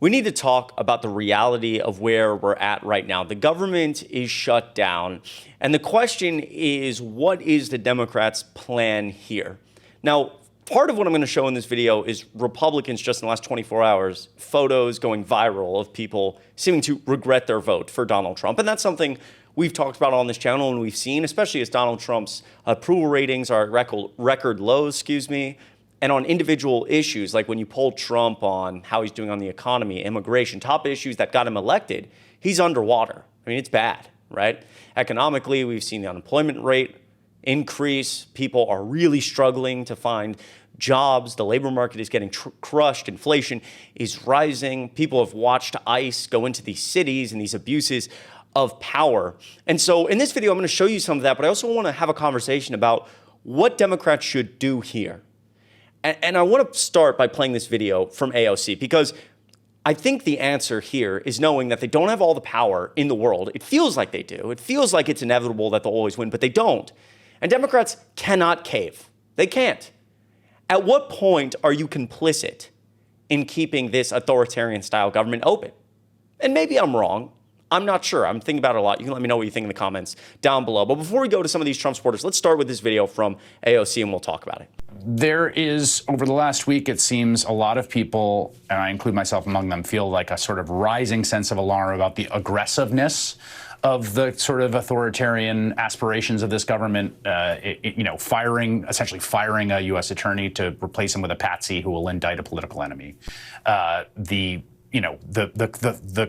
We need to talk about the reality of where we're at right now. The government is shut down, and the question is, what is the Democrats' plan here? Now, part of what I'm going to show in this video is Republicans just in the last 24 hours, photos going viral of people seeming to regret their vote for Donald Trump. And that's something we've talked about on this channel and we've seen, especially as Donald Trump's approval ratings are at record lows, and on individual issues, like when you poll Trump on how he's doing on the economy, immigration, top issues that got him elected, he's underwater. I mean, it's bad, right? Economically, we've seen the unemployment rate increase. People are really struggling to find jobs. The labor market is getting crushed. Inflation is rising. People have watched ICE go into these cities and these abuses of power. And so in this video, I'm going to show you some of that, but I also want to have a conversation about what Democrats should do here. And I want to start by playing this video from AOC, because I think the answer here is knowing that they don't have all the power in the world. It feels like they do. It feels like it's inevitable that they'll always win, but they don't. And Democrats cannot cave. They can't. At what point are you complicit in keeping this authoritarian style government open? And maybe I'm wrong. I'm not sure. I'm thinking about it a lot. You can let me know what you think in the comments down below. But before we go to some of these Trump supporters, let's start with this video from AOC and we'll talk about it. There is, over the last week, it seems a lot of people, and I include myself among them, feel like a sort of rising sense of alarm about the aggressiveness of the sort of authoritarian aspirations of this government, essentially firing a U.S. attorney to replace him with a patsy who will indict a political enemy. The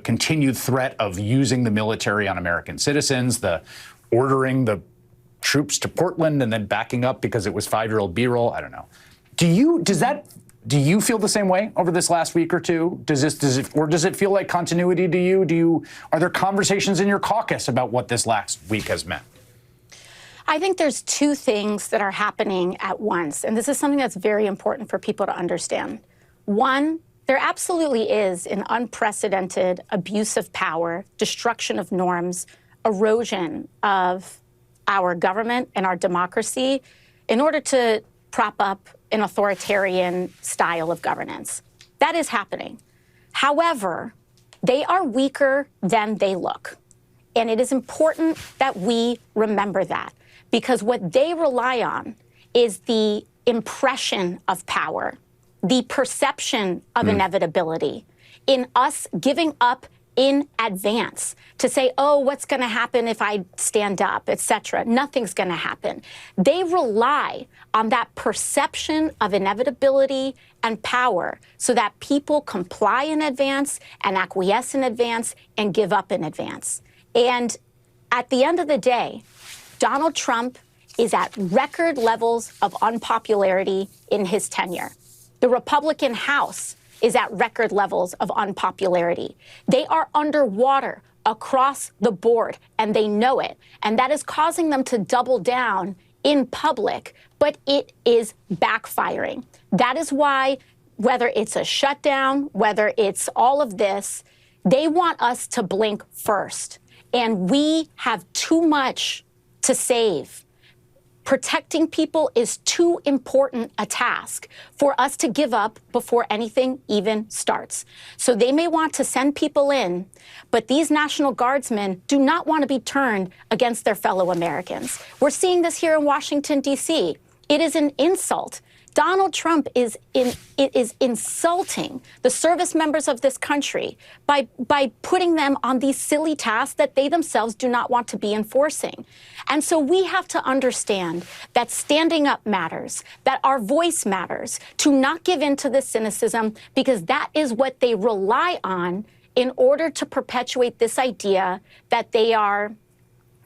continued threat of using the military on American citizens, the ordering the troops to Portland and then backing up because it was 5-year-old B-roll. I don't know. Do you feel the same way over this last week or two? Does it feel like continuity to you? Are there conversations in your caucus about what this last week has meant? I think there's two things that are happening at once, and this is something that's very important for people to understand. One, there absolutely is an unprecedented abuse of power, destruction of norms, erosion of our government and our democracy in order to prop up an authoritarian style of governance. That is happening. However, they are weaker than they look. And it is important that we remember that, because what they rely on is the impression of power, the perception of inevitability, in us giving up in advance to say, oh, what's going to happen if I stand up, etc. Nothing's going to happen. They rely on that perception of inevitability and power so that people comply in advance and acquiesce in advance and give up in advance. And at the end of the day, Donald Trump is at record levels of unpopularity in his tenure. The Republican House is at record levels of unpopularity. They are underwater across the board, and they know it. And that is causing them to double down in public, but it is backfiring. That is why, whether it's a shutdown, whether it's all of this, they want us to blink first. And we have too much to save. Protecting people is too important a task for us to give up before anything even starts. So they may want to send people in, but these National Guardsmen do not want to be turned against their fellow Americans. We're seeing this here in Washington, D.C. It is an insult. Donald Trump is insulting the service members of this country by putting them on these silly tasks that they themselves do not want to be enforcing. And so we have to understand that standing up matters, that our voice matters, to not give in to this cynicism, because that is what they rely on in order to perpetuate this idea that they are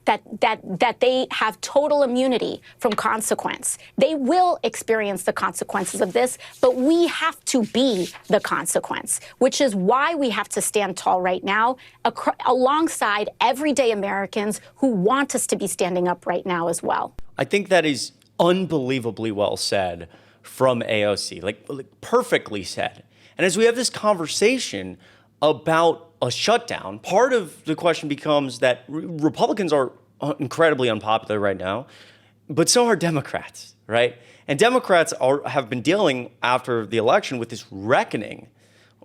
that they have total immunity from consequence. They will experience the consequences of this, but we have to be the consequence, which is why we have to stand tall right now alongside everyday Americans who want us to be standing up right now as well. I think that is unbelievably well said from AOC, like perfectly said. And as we have this conversation about a shutdown, part of the question becomes that Republicans are incredibly unpopular right now, but so are Democrats, right? And Democrats have been dealing after the election with this reckoning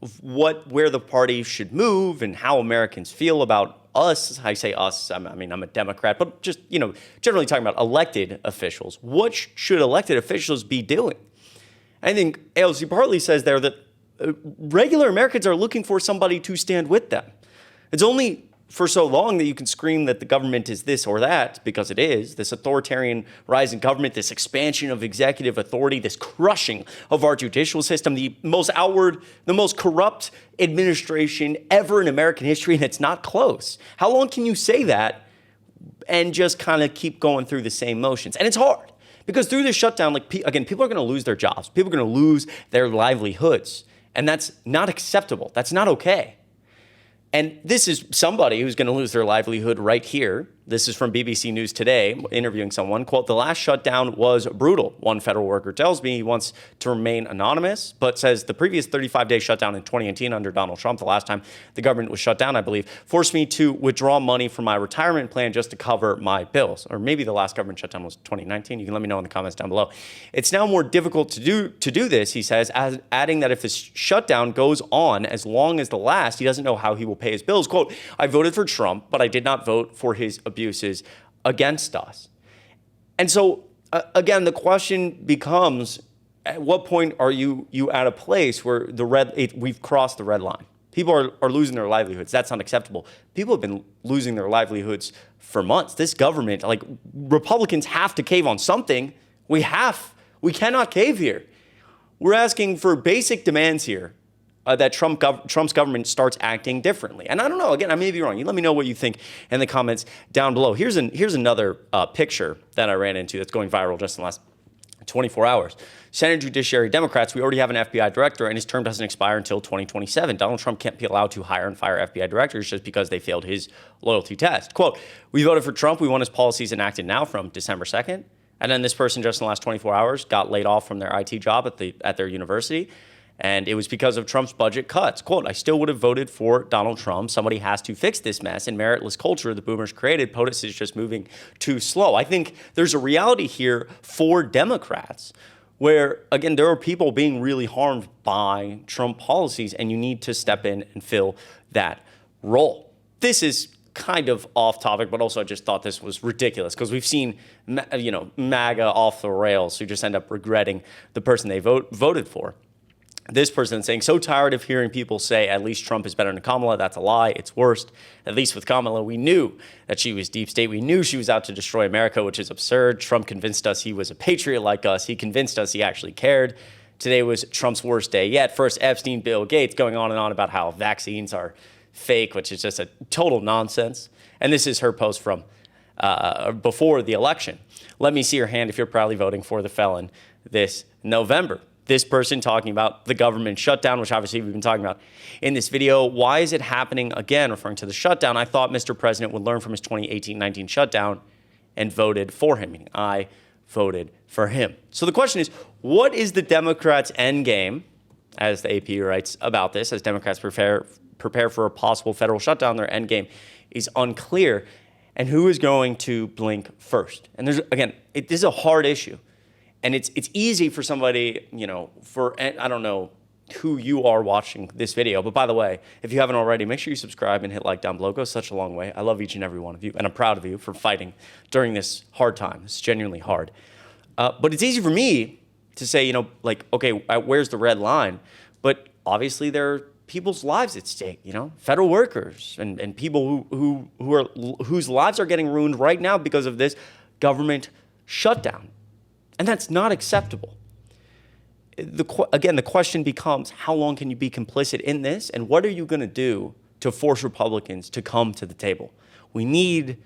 of where the party should move and how Americans feel about us. I say us, I'm a Democrat, but just, generally talking about elected officials. What should elected officials be doing? I think AOC partly says there that regular Americans are looking for somebody to stand with them. It's only for so long that you can scream that the government is this or that, because it is, this authoritarian rise in government, this expansion of executive authority, this crushing of our judicial system, the most corrupt administration ever in American history, and it's not close. How long can you say that and just kind of keep going through the same motions? And it's hard, because through this shutdown, again, people are going to lose their jobs. People are going to lose their livelihoods, and that's not acceptable. That's not okay. And this is somebody who's going to lose their livelihood right here. This is from BBC News Today, interviewing someone. Quote, "The last shutdown was brutal. One federal worker tells me he wants to remain anonymous, but says the previous 35-day shutdown in 2018 under Donald Trump, the last time the government was shut down, I believe, forced me to withdraw money from my retirement plan just to cover my bills." Or maybe the last government shutdown was 2019. You can let me know in the comments down below. "It's now more difficult to do this," he says, adding that if this shutdown goes on as long as the last, he doesn't know how he will pay his bills. Quote, "I voted for Trump, but I did not vote for his abuses against us." And so, again, the question becomes, at what point are you at a place where we've crossed the red line? People are losing their livelihoods. That's unacceptable. People have been losing their livelihoods for months. This government, Republicans have to cave on something. We cannot cave here. We're asking for basic demands here. That Trump's government starts acting differently. And I don't know, again, I may be wrong. You let me know what you think in the comments down below. Here's another picture that I ran into that's going viral just in the last 24 hours. Senate Judiciary Democrats, we already have an FBI director, and his term doesn't expire until 2027. Donald Trump can't be allowed to hire and fire FBI directors just because they failed his loyalty test. Quote, "We voted for Trump. We want his policies enacted now from December 2nd. And then this person just in the last 24 hours got laid off from their IT job at their university. And it was because of Trump's budget cuts. Quote, "I still would have voted for Donald Trump. Somebody has to fix this mess and meritless culture the boomers created. POTUS is just moving too slow." I think there's a reality here for Democrats where, again, there are people being really harmed by Trump policies, and you need to step in and fill that role. This is kind of off topic, but also I just thought this was ridiculous because we've seen, MAGA off the rails who just end up regretting the person they voted for. This person saying, "So tired of hearing people say, at least Trump is better than Kamala. That's a lie. It's worst. At least with Kamala, we knew that she was deep state. We knew she was out to destroy America, which is absurd. Trump convinced us he was a patriot like us. He convinced us he actually cared. Today was Trump's worst day yet. First Epstein, Bill Gates, going on and on about how vaccines are fake, which is just a total nonsense." And this is her post from before the election. "Let me see your hand if you're proudly voting for the felon this November." This person talking about the government shutdown, which obviously we've been talking about in this video. "Why is it happening again?" Referring to the shutdown. "I thought Mr. President would learn from his 2018-19 shutdown and voted for him," meaning I voted for him. So the question is, what is the Democrats' end game, as the AP writes about this, as Democrats prepare for a possible federal shutdown? Their end game is unclear. And who is going to blink first? And this is a hard issue. And it's easy for somebody, I don't know who you are watching this video. But by the way, if you haven't already, make sure you subscribe and hit like down below. It goes such a long way. I love each and every one of you. And I'm proud of you for fighting during this hard time. It's genuinely hard. But it's easy for me to say, okay, where's the red line? But obviously there are people's lives at stake, federal workers and people whose lives are getting ruined right now because of this government shutdown. And that's not acceptable. Again, the question becomes, how long can you be complicit in this? And what are you going to do to force Republicans to come to the table? We need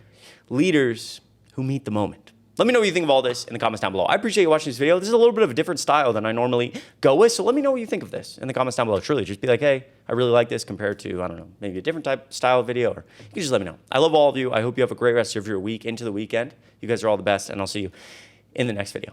leaders who meet the moment. Let me know what you think of all this in the comments down below. I appreciate you watching this video. This is a little bit of a different style than I normally go with. So let me know what you think of this in the comments down below. Truly, just be like, hey, I really like this compared to, I don't know, maybe a different style of video. Or you can just let me know. I love all of you. I hope you have a great rest of your week into the weekend. You guys are all the best, and I'll see you in the next video.